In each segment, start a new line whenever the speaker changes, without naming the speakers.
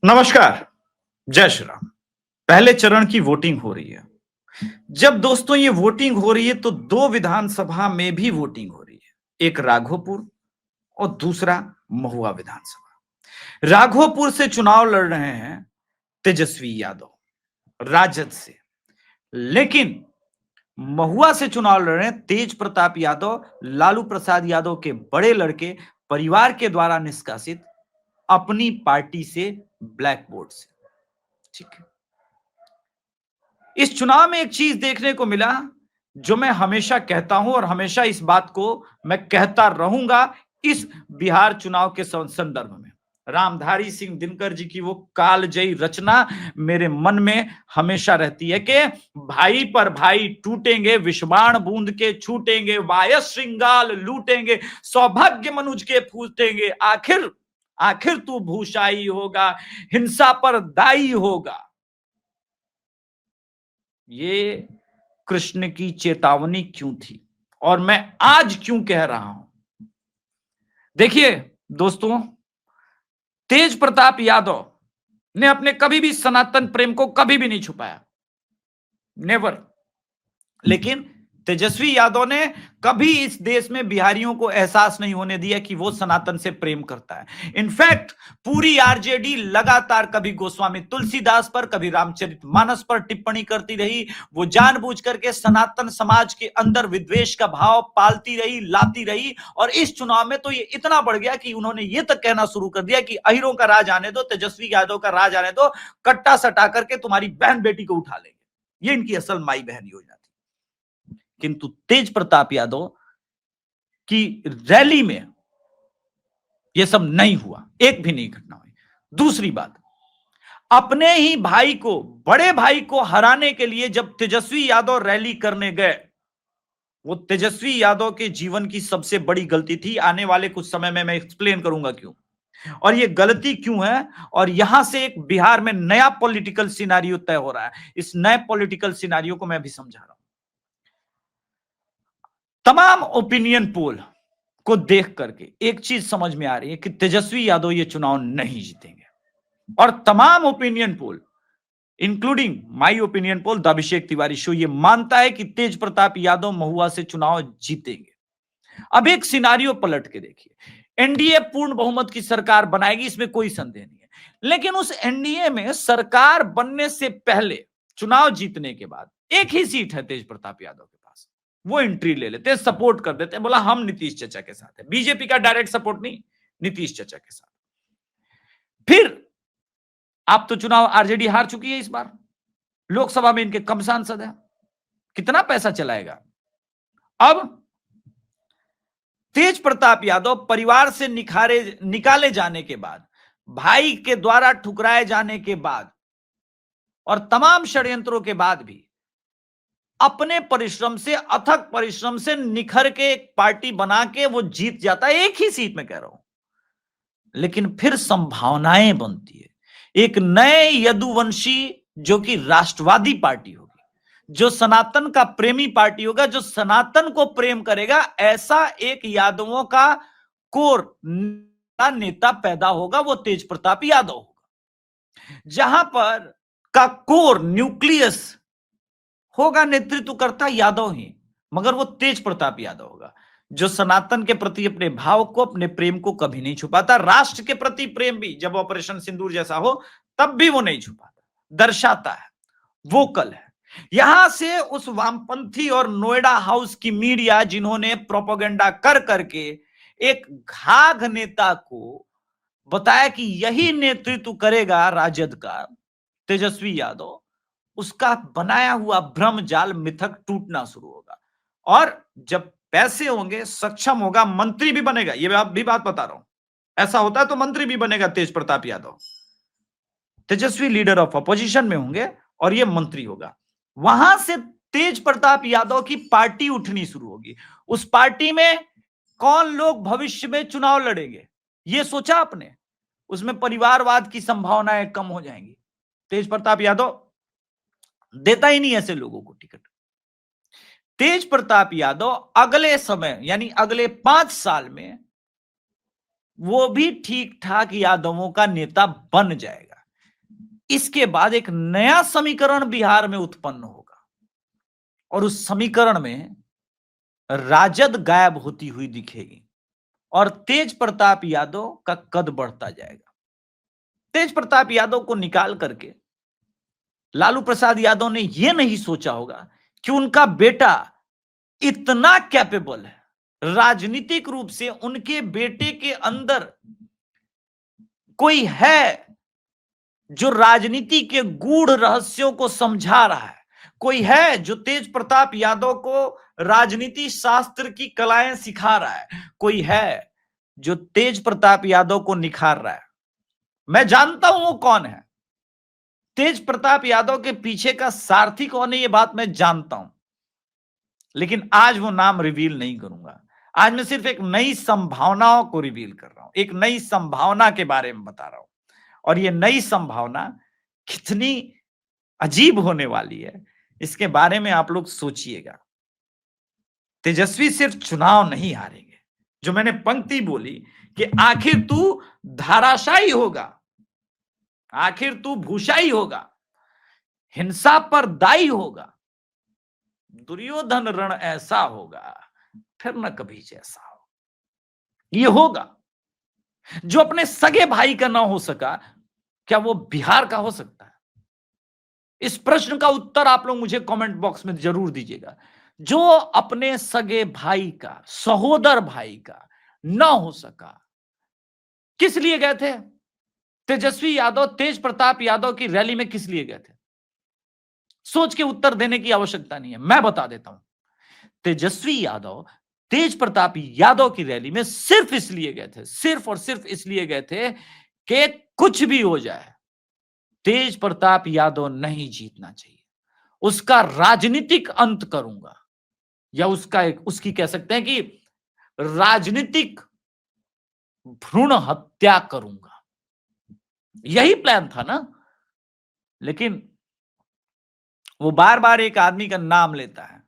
नमस्कार, जय श्री राम। पहले चरण की वोटिंग हो रही है। जब दोस्तों ये वोटिंग हो रही है तो दो विधानसभा में भी वोटिंग हो रही है। एक राघोपुर और दूसरा महुआ विधानसभा। राघोपुर से चुनाव लड़ रहे हैं तेजस्वी यादव, राजद से। लेकिन महुआ से चुनाव लड़ रहे हैं तेज प्रताप यादव, लालू प्रसाद यादव के बड़े लड़के, परिवार के द्वारा निष्कासित, अपनी पार्टी से, ब्लैक वोट से। ठीक है। इस चुनाव में एक चीज देखने को मिला जो मैं हमेशा कहता हूं और हमेशा इस बात को मैं कहता रहूंगा। इस बिहार चुनाव के संदर्भ में रामधारी सिंह दिनकर जी की वो कालजयी रचना मेरे मन में हमेशा रहती है कि भाई पर भाई टूटेंगे, विषबाण बूंद के छूटेंगे, वायस श्रृंगाल लूटेंगे, सौभाग्य मनुज के फूटेंगे, आखिर आखिर तू भूषाई होगा, हिंसा पर दाई होगा। ये कृष्ण की चेतावनी क्यों थी और मैं आज क्यों कह रहा हूं? देखिए दोस्तों, तेज प्रताप यादव ने अपने कभी भी सनातन प्रेम को कभी भी नहीं छुपाया, नेवर। लेकिन तेजस्वी यादव ने कभी इस देश में बिहारियों को एहसास नहीं होने दिया कि वो सनातन से प्रेम करता है। इनफैक्ट पूरी आरजेडी लगातार कभी गोस्वामी तुलसीदास पर, कभी रामचरितमानस पर टिप्पणी करती रही। वो जानबूझ करके सनातन समाज के अंदर विद्वेष का भाव पालती रही, लाती रही। और इस चुनाव में तो ये इतना बढ़ गया कि उन्होंने ये तक कहना शुरू कर दिया कि अहिरों का राज आने दो, तेजस्वी यादव का राज आने दो, कट्टा सटा करके तुम्हारी बहन बेटी को उठा लेंगे। ये इनकी असल माई बहन योजना थी। किंतु तेज प्रताप यादव की रैली में यह सब नहीं हुआ, एक भी नहीं घटना हुई। दूसरी बात, अपने ही भाई को, बड़े भाई को हराने के लिए जब तेजस्वी यादव रैली करने गए, वो तेजस्वी यादव के जीवन की सबसे बड़ी गलती थी। आने वाले कुछ समय में मैं एक्सप्लेन करूंगा क्यों और ये गलती क्यों है। और यहां से एक बिहार में नया पॉलिटिकल सिनारियो तय हो रहा है। इस नए पॉलिटिकल सिनारियो को मैं भी समझा रहा हूं। तमाम ओपिनियन पोल को देख करके एक चीज समझ में आ रही है कि तेजस्वी यादव ये चुनाव नहीं जीतेंगे। और तमाम opinion poll including my opinion poll the Abhishek Tiwari show ये मानता है कि तेज प्रताप यादव महुआ से चुनाव जीतेंगे। अब एक सिनारियो पलट के देखिए, एनडीए पूर्ण बहुमत की सरकार बनाएगी, इसमें कोई संदेह नहीं है। लेकिन उस एनडीए में सरकार बनने से पहले, चुनाव जीतने के बाद, एक ही सीट है तेज प्रताप यादव के पास, वो एंट्री ले लेते हैं, सपोर्ट कर देते हैं, बोला हम नीतीश चाचा के साथ है। बीजेपी का डायरेक्ट सपोर्ट नहीं, नीतीश चाचा के साथ। फिर आप तो चुनाव आरजेडी हार चुकी है इस बार, लोकसभा में इनके कम सांसद है, कितना पैसा चलाएगा? अब तेज प्रताप यादव परिवार से निकाले जाने के बाद, भाई के द्वारा ठुकराए जाने के बाद और तमाम षड्यंत्रों के बाद भी अपने परिश्रम से, अथक परिश्रम से निखर के एक पार्टी बना के वो जीत जाता है, एक ही सीट में कह रहा हूं। लेकिन फिर संभावनाएं बनती है एक नए यदुवंशी जो कि राष्ट्रवादी पार्टी होगी, जो सनातन का प्रेमी पार्टी होगा, जो सनातन को प्रेम करेगा, ऐसा एक यादवों का कोर नेता पैदा होगा, वो तेज प्रताप यादव होगा। जहां पर का कोर न्यूक्लियस होगा, नेतृत्व करता यादव ही, मगर वो तेज प्रताप यादव होगा, जो सनातन के प्रति अपने भाव को, अपने प्रेम को कभी नहीं छुपाता। राष्ट्र के प्रति प्रेम भी जब ऑपरेशन सिंदूर जैसा हो तब भी वो नहीं छुपाता, दर्शाता है, वोकल है। यहां से उस वामपंथी और नोएडा हाउस की मीडिया, जिन्होंने प्रोपेगेंडा कर करके एक घाघ नेता को बताया कि यही नेतृत्व करेगा राजद का तेजस्वी यादव, उसका बनाया हुआ भ्रम जाल, मिथक टूटना शुरू होगा। और जब पैसे होंगे, सक्षम होगा, मंत्री भी बनेगा। ये मैं भी बात बता रहा हूं, ऐसा होता है तो मंत्री भी बनेगा तेज प्रताप यादव। तेजस्वी लीडर ऑफ अपोजिशन में होंगे और ये मंत्री होगा। वहां से तेज प्रताप यादव की पार्टी उठनी शुरू होगी। उस पार्टी में कौन लोग भविष्य में चुनाव लड़ेंगे, ये सोचा आपने? उसमें परिवारवाद की संभावनाएं कम हो जाएंगी। तेज प्रताप यादव देता ही नहीं ऐसे लोगों को टिकट। तेज प्रताप यादव अगले समय यानी अगले 5 साल में वो भी ठीक ठाक यादवों का नेता बन जाएगा। इसके बाद एक नया समीकरण बिहार में उत्पन्न होगा और उस समीकरण में राजद गायब होती हुई दिखेगी और तेज प्रताप यादव का कद बढ़ता जाएगा। तेज प्रताप यादव को निकाल करके लालू प्रसाद यादव ने यह नहीं सोचा होगा कि उनका बेटा इतना कैपेबल है, राजनीतिक रूप से उनके बेटे के अंदर कोई है जो राजनीति के गूढ़ रहस्यों को समझा रहा है, कोई है जो तेज प्रताप यादव को राजनीति शास्त्र की कलाएं सिखा रहा है, कोई है जो तेज प्रताप यादव को निखार रहा है। मैं जानता हूं वो कौन है। तेज प्रताप यादव के पीछे का सारथी कौन है, ये बात मैं जानता हूं, लेकिन आज वो नाम रिवील नहीं करूंगा। आज मैं सिर्फ एक नई संभावनाओं को रिवील कर रहा हूं, एक नई संभावना के बारे में बता रहा हूं, और ये नई संभावना कितनी अजीब होने वाली है इसके बारे में आप लोग सोचिएगा। तेजस्वी सिर्फ चुनाव नहीं हारेंगे, जो मैंने पंक्ति बोली कि आखिर तू धाराशायी होगा, आखिर तू भूषाई होगा, हिंसा पर दाई होगा, दुर्योधन रण ऐसा होगा फिर न कभी जैसा हो। ये होगा जो अपने सगे भाई का ना हो सका, क्या वो बिहार का हो सकता है? इस प्रश्न का उत्तर आप लोग मुझे कमेंट बॉक्स में जरूर दीजिएगा। जो अपने सगे भाई का, सहोदर भाई का ना हो सका, किस लिए गए थे? तेजस्वी यादव तेज प्रताप यादव की रैली में किस लिए गए थे? सोच के उत्तर देने की आवश्यकता नहीं है, मैं बता देता हूं। तेजस्वी यादव तेज प्रताप यादव की रैली में सिर्फ इसलिए गए थे, सिर्फ और सिर्फ इसलिए गए थे कि कुछ भी हो जाए तेज प्रताप यादव नहीं जीतना चाहिए, उसका राजनीतिक अंत करूंगा, या उसका एक उसकी कह सकते हैं कि राजनीतिक भ्रूण हत्या करूंगा। यही प्लान था ना। लेकिन वो बार बार एक आदमी का नाम लेता है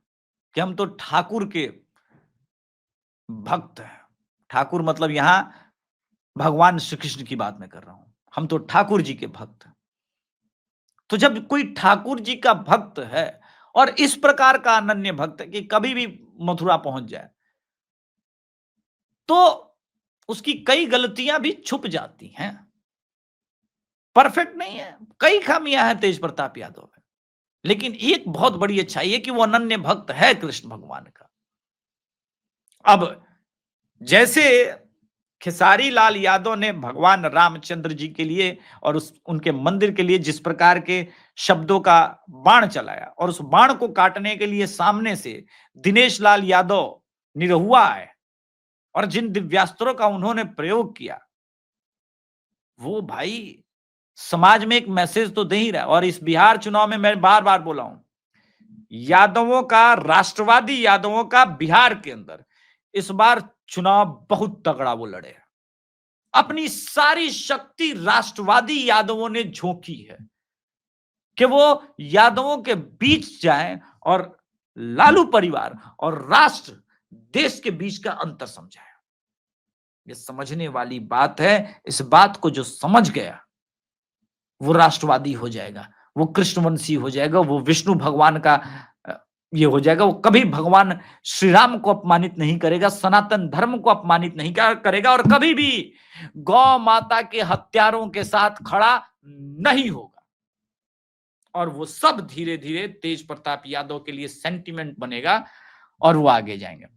कि हम तो ठाकुर के भक्त हैं। ठाकुर मतलब यहां भगवान श्री कृष्ण की बात मैं कर रहा हूं, हम तो ठाकुर जी के भक्त हैं। तो जब कोई ठाकुर जी का भक्त है और इस प्रकार का अनन्य भक्त है कि कभी भी मथुरा पहुंच जाए, तो उसकी कई गलतियां भी छुप जाती हैं, परफेक्ट नहीं है, कई खामियां हैं तेज प्रताप यादव में, लेकिन एक बहुत बड़ी अच्छाई है कि वो अनन्य भक्त है कृष्ण भगवान का। अब जैसे खेसारी लाल यादव ने भगवान रामचंद्र जी के लिए और उनके मंदिर के लिए जिस प्रकार के शब्दों का बाण चलाया, और उस बाण को काटने के लिए सामने से दिनेश लाल यादव निरहुआ आए और जिन दिव्यास्त्रों का उन्होंने प्रयोग किया, वो भाई समाज में एक मैसेज तो दे ही रहा है। और इस बिहार चुनाव में मैं बार बार बोला हूं, यादवों का, राष्ट्रवादी यादवों का बिहार के अंदर इस बार चुनाव बहुत तगड़ा वो लड़े हैं। अपनी सारी शक्ति राष्ट्रवादी यादवों ने झोंकी है कि वो यादवों के बीच जाएं और लालू परिवार और राष्ट्र, देश के बीच का अंतर समझाएं। ये समझने वाली बात है। इस बात को जो समझ गया वो राष्ट्रवादी हो जाएगा, वो कृष्णवंशी हो जाएगा, वो विष्णु भगवान का ये हो जाएगा। वो कभी भगवान श्री राम को अपमानित नहीं करेगा, सनातन धर्म को अपमानित नहीं करेगा, और कभी भी गौ माता के हत्यारों के साथ खड़ा नहीं होगा। और वो सब धीरे धीरे तेज प्रताप यादव के लिए सेंटिमेंट बनेगा और वो आगे जाएंगे।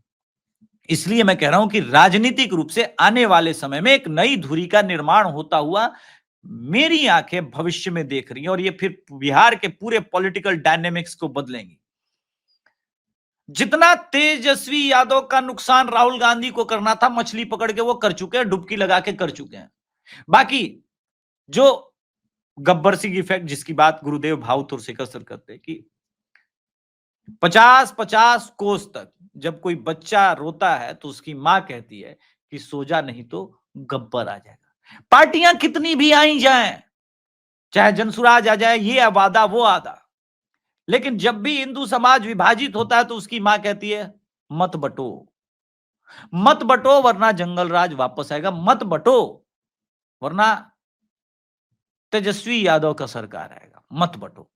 इसलिए मैं कह रहा हूं कि राजनीतिक रूप से आने वाले समय में एक नई धुरी का निर्माण होता हुआ मेरी आंखें भविष्य में देख रही हैं, और ये फिर बिहार के पूरे पॉलिटिकल डायनेमिक्स को बदलेंगी। जितना तेजस्वी यादव का नुकसान राहुल गांधी को करना था, मछली पकड़ के वो कर चुके हैं, डुबकी लगा के कर चुके हैं। बाकी जो गब्बर सिंह इफेक्ट, जिसकी बात गुरुदेव भाव तुरसेकर सर करते हैं कि 50-50 कोस तक जब कोई बच्चा रोता है तो उसकी मां कहती है कि सो जा नहीं तो गब्बर आ जाएगा। पार्टियां कितनी भी आई जाएं, चाहे जनसुराज आ जाए, ये वादा वो आदा, लेकिन जब भी हिंदू समाज विभाजित होता है तो उसकी मां कहती है मत बटो, मत बटो वरना जंगल राज वापस आएगा, मत बटो वरना तेजस्वी यादव का सरकार आएगा, मत बटो।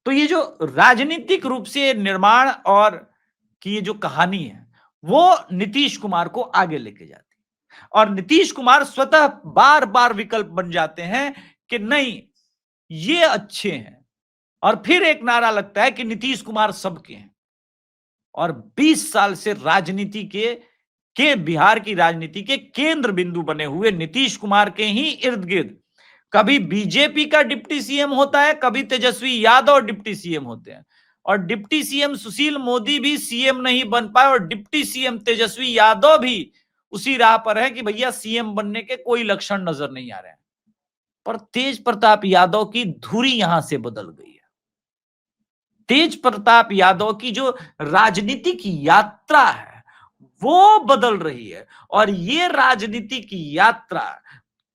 तो ये जो राजनीतिक रूप से निर्माण और की ये जो कहानी है, वो नीतीश कुमार को आगे लेके जाती है और नीतीश कुमार स्वतः बार बार विकल्प बन जाते हैं कि नहीं, ये अच्छे हैं। और फिर एक नारा लगता है कि नीतीश कुमार सबके हैं। और 20 साल से राजनीति के बिहार की राजनीति के केंद्र बिंदु बने हुए नीतीश कुमार के ही इर्द गिर्द कभी बीजेपी का डिप्टी सीएम होता है, कभी तेजस्वी यादव डिप्टी सीएम होते हैं। और डिप्टी सीएम सुशील मोदी भी सीएम नहीं बन पाए और डिप्टी सीएम तेजस्वी यादव भी उसी राह पर है कि भैया सीएम बनने के कोई लक्षण नजर नहीं आ रहे हैं। पर तेज प्रताप यादव की धुरी यहां से बदल गई है। तेज प्रताप यादव की जो राजनीति की यात्रा है वो बदल रही है। और ये राजनीति की यात्रा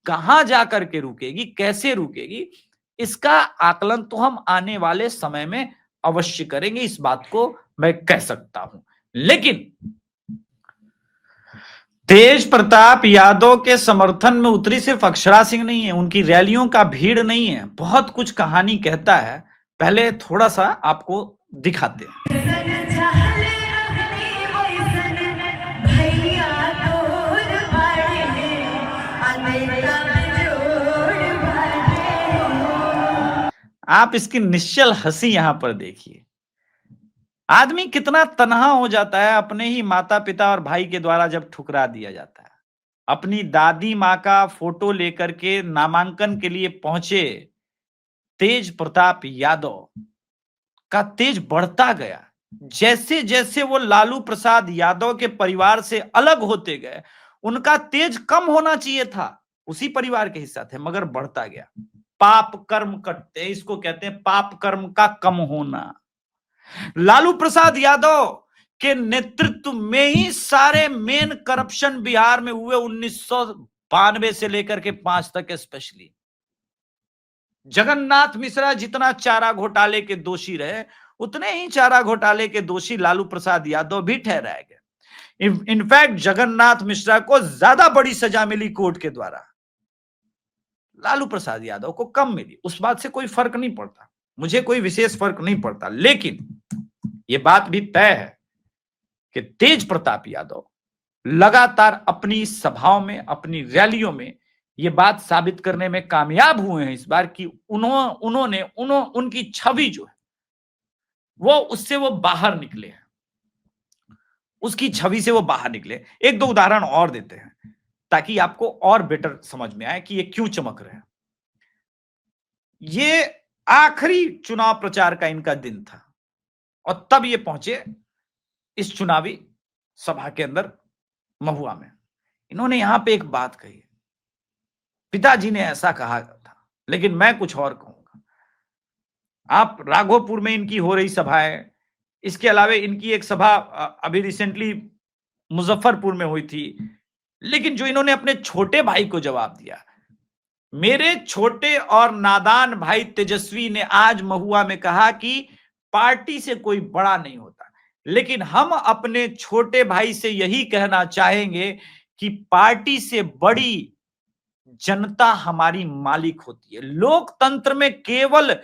कहां जाकर के रुकेगी, कैसे रुकेगी, इसका आकलन तो हम आने वाले समय में अवश्य करेंगे, इस बात को मैं कह सकता हूं। लेकिन तेज प्रताप यादव के समर्थन में उतरी सिर्फ अक्षरा सिंह नहीं है, उनकी रैलियों का भीड़ नहीं है, बहुत कुछ कहानी कहता है। पहले थोड़ा सा आपको दिखाते हैं। आप इसकी निश्चल हंसी यहां पर देखिए। आदमी कितना तन्हा हो जाता है अपने ही माता पिता और भाई के द्वारा जब ठुकरा दिया जाता है। अपनी दादी माँ का फोटो लेकर के नामांकन के लिए पहुंचे तेज प्रताप यादव का तेज बढ़ता गया। जैसे जैसे वो लालू प्रसाद यादव के परिवार से अलग होते गए, उनका तेज कम होना चाहिए था, उसी परिवार के हिस्सा थे, मगर बढ़ता गया। पाप कर्म करते, इसको कहते हैं पाप कर्म का कम होना। लालू प्रसाद यादव के नेतृत्व में ही सारे मेन करप्शन बिहार में हुए 1992 से लेकर के 5 तक। स्पेशली जगन्नाथ मिश्रा जितना चारा घोटाले के दोषी रहे, उतने ही चारा घोटाले के दोषी लालू प्रसाद यादव भी ठहराए गए। इनफैक्ट जगन्नाथ मिश्रा को ज्यादा बड़ी सजा मिली कोर्ट के द्वारा, लालू प्रसाद यादव को कम मिली। उस बात से कोई फर्क नहीं पड़ता, मुझे कोई विशेष फर्क नहीं पड़ता। लेकिन यह बात भी तय है कि तेज प्रताप यादव लगातार अपनी सभाओं में, अपनी रैलियों में ये बात साबित करने में कामयाब हुए हैं इस बार कि उनकी छवि जो है वो उससे वो बाहर निकले हैं, उसकी छवि से वो बाहर निकले। एक दो उदाहरण और देते हैं ताकि आपको और बेटर समझ में आए कि ये क्यों चमक रहे हैं। ये आखिरी चुनाव प्रचार का इनका दिन था और तब ये पहुंचे इस चुनावी सभा के अंदर महुआ में। इन्होंने यहां पे एक बात कही, पिताजी ने ऐसा कहा था, लेकिन मैं कुछ और कहूंगा। आप राघोपुर में इनकी हो रही सभा है, इसके अलावा इनकी एक सभा अभी रिसेंटली मुजफ्फरपुर में हुई थी। लेकिन जो इन्होंने अपने छोटे भाई को जवाब दिया, मेरे छोटे और नादान भाई तेजस्वी ने आज महुआ में कहा कि पार्टी से कोई बड़ा नहीं होता, लेकिन हम अपने छोटे भाई से यही कहना चाहेंगे कि पार्टी से बड़ी जनता हमारी मालिक होती है। लोकतंत्र में केवल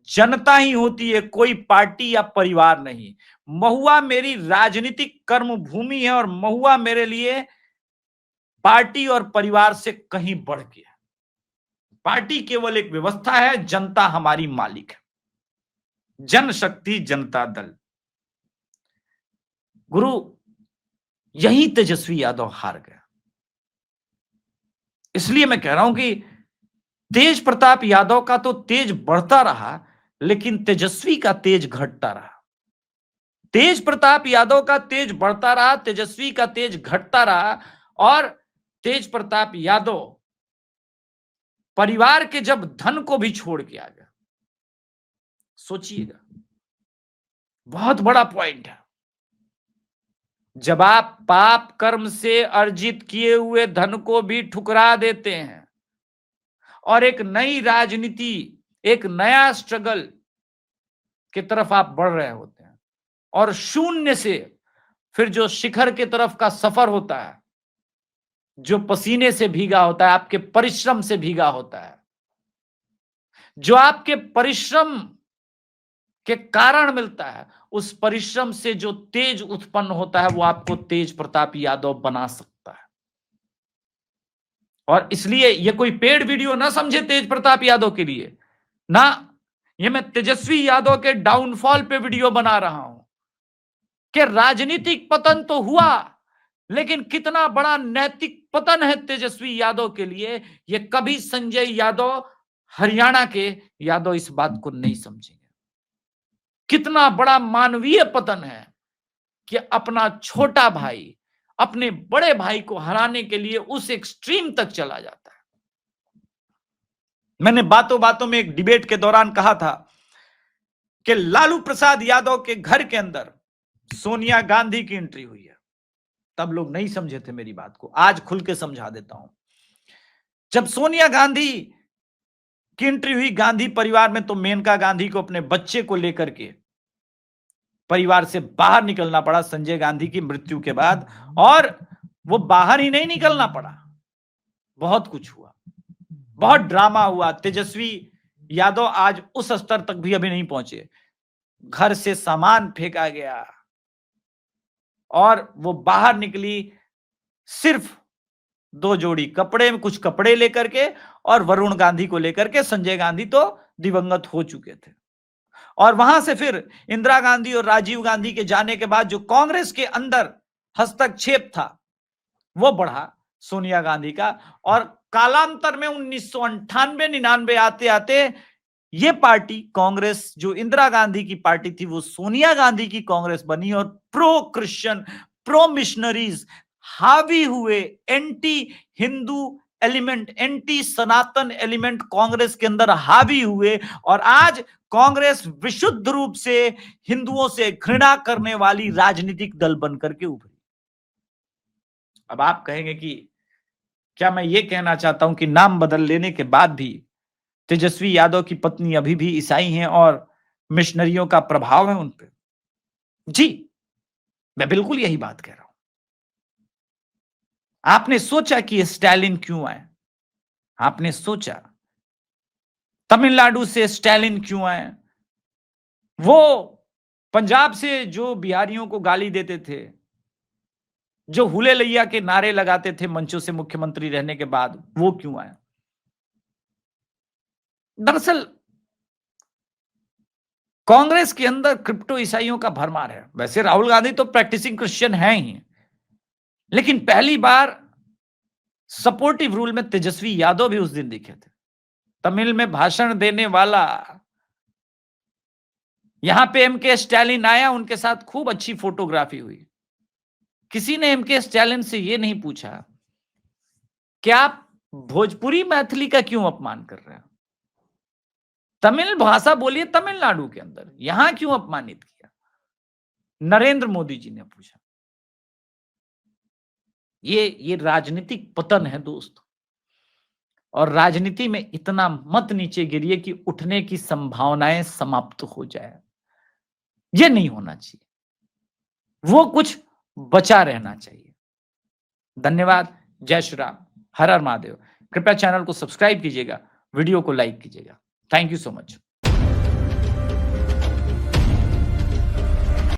जनता ही होती है, कोई पार्टी या परिवार नहीं। महुआ मेरी राजनीतिक कर्म भूमि है और महुआ मेरे लिए पार्टी और परिवार से कहीं बढ़ के है। पार्टी केवल एक व्यवस्था है, जनता हमारी मालिक है। जनशक्ति जनता दल। गुरु, यही तेजस्वी यादव हार गया। इसलिए मैं कह रहा हूं कि तेज प्रताप यादव का तो तेज बढ़ता रहा, लेकिन तेजस्वी का तेज घटता रहा। तेज प्रताप यादव का तेज बढ़ता रहा, तेजस्वी का तेज घटता रहा। और तेज प्रताप यादव परिवार के जब धन को भी छोड़ के आ गया, सोचिएगा, बहुत बड़ा पॉइंट है। जब आप पाप कर्म से अर्जित किए हुए धन को भी ठुकरा देते हैं और एक नई राजनीति, एक नया स्ट्रगल की तरफ आप बढ़ रहे होते हैं और शून्य से फिर जो शिखर की तरफ का सफर होता है, जो पसीने से भीगा होता है, आपके परिश्रम से भीगा होता है, जो आपके परिश्रम के कारण मिलता है, उस परिश्रम से जो तेज उत्पन्न होता है वो आपको तेज प्रताप यादव बना सकता है। और इसलिए ये कोई पेड वीडियो ना समझे तेज प्रताप यादव के लिए, ना, ये मैं तेजस्वी यादव के डाउनफॉल पे वीडियो बना रहा हूं कि राजनीतिक पतन तो हुआ, लेकिन कितना बड़ा नैतिक पतन है तेजस्वी यादव के लिए, ये कभी संजय यादव, हरियाणा के यादव इस बात को नहीं समझेंगे। कितना बड़ा मानवीय पतन है कि अपना छोटा भाई अपने बड़े भाई को हराने के लिए उस एक्सट्रीम तक चला जाता है। मैंने बातों बातों में एक डिबेट के दौरान कहा था कि लालू प्रसाद यादव के घर के अंदर सोनिया गांधी की एंट्री हुई है। तब लोग नहीं समझे थे मेरी बात को, आज खुल के समझा देता हूं। जब सोनिया गांधी की एंट्री हुई गांधी परिवार में, तो मेनका गांधी को अपने बच्चे को लेकर के परिवार से बाहर निकलना पड़ा संजय गांधी की मृत्यु के बाद। और वो बाहर ही नहीं निकलना पड़ा, बहुत कुछ हुआ, बहुत ड्रामा हुआ। तेजस्वी यादव आज उस स्तर तक भी अभी नहीं पहुंचे। घर से सामान फेंका गया और वो बाहर निकली सिर्फ 2 जोड़ी कपड़े में, कुछ कपड़े लेकर के, और वरुण गांधी को लेकर के। संजय गांधी तो दिवंगत हो चुके थे। और वहां से फिर इंदिरा गांधी और राजीव गांधी के जाने के बाद जो कांग्रेस के अंदर हस्तक्षेप था वो बढ़ा सोनिया गांधी का। और कालांतर में 1998-99 आते आते ये पार्टी कांग्रेस, जो इंदिरा गांधी की पार्टी थी, वो सोनिया गांधी की कांग्रेस बनी। और प्रो क्रिश्चियन, प्रो मिशनरीज हावी हुए, एंटी हिंदू एलिमेंट, एंटी सनातन एलिमेंट कांग्रेस के अंदर हावी हुए। और आज कांग्रेस विशुद्ध रूप से हिंदुओं से घृणा करने वाली राजनीतिक दल बनकर के उभरी। अब आप कहेंगे कि क्या मैं ये कहना चाहता हूं कि नाम बदल लेने के बाद भी तेजस्वी यादव की पत्नी अभी भी ईसाई हैं और मिशनरियों का प्रभाव है उन पे? जी, मैं बिल्कुल यही बात कह रहा हूं। आपने सोचा कि स्टालिन क्यों आए? आपने सोचा तमिलनाडु से स्टालिन क्यों आए? वो पंजाब से जो बिहारियों को गाली देते थे, जो हुले लैया के नारे लगाते थे मंचों से मुख्यमंत्री रहने के बाद, वो क्यों आए? दरअसल कांग्रेस के अंदर क्रिप्टो ईसाइयों का भरमार है। वैसे राहुल गांधी तो प्रैक्टिसिंग क्रिश्चियन है ही, लेकिन पहली बार सपोर्टिव रूल में तेजस्वी यादव भी उस दिन दिखे थे। तमिल में भाषण देने वाला, यहां पे एमके स्टालिन आया, उनके साथ खूब अच्छी फोटोग्राफी हुई। किसी ने एमके स्टालिन से यह नहीं पूछा कि आप भोजपुरी मैथिली का क्यों अपमान कर रहे हैं? तमिल भाषा बोलिए तमिलनाडु के अंदर, यहां क्यों अपमानित किया? नरेंद्र मोदी जी ने पूछा। ये राजनीतिक पतन है दोस्त। और राजनीति में इतना मत नीचे गिरिए कि उठने की संभावनाएं समाप्त हो जाए। ये नहीं होना चाहिए, वो कुछ बचा रहना चाहिए। धन्यवाद। जय श्री राम, हर हर महादेव। कृपया चैनल को सब्सक्राइब कीजिएगा, वीडियो को लाइक कीजिएगा। Thank you so much.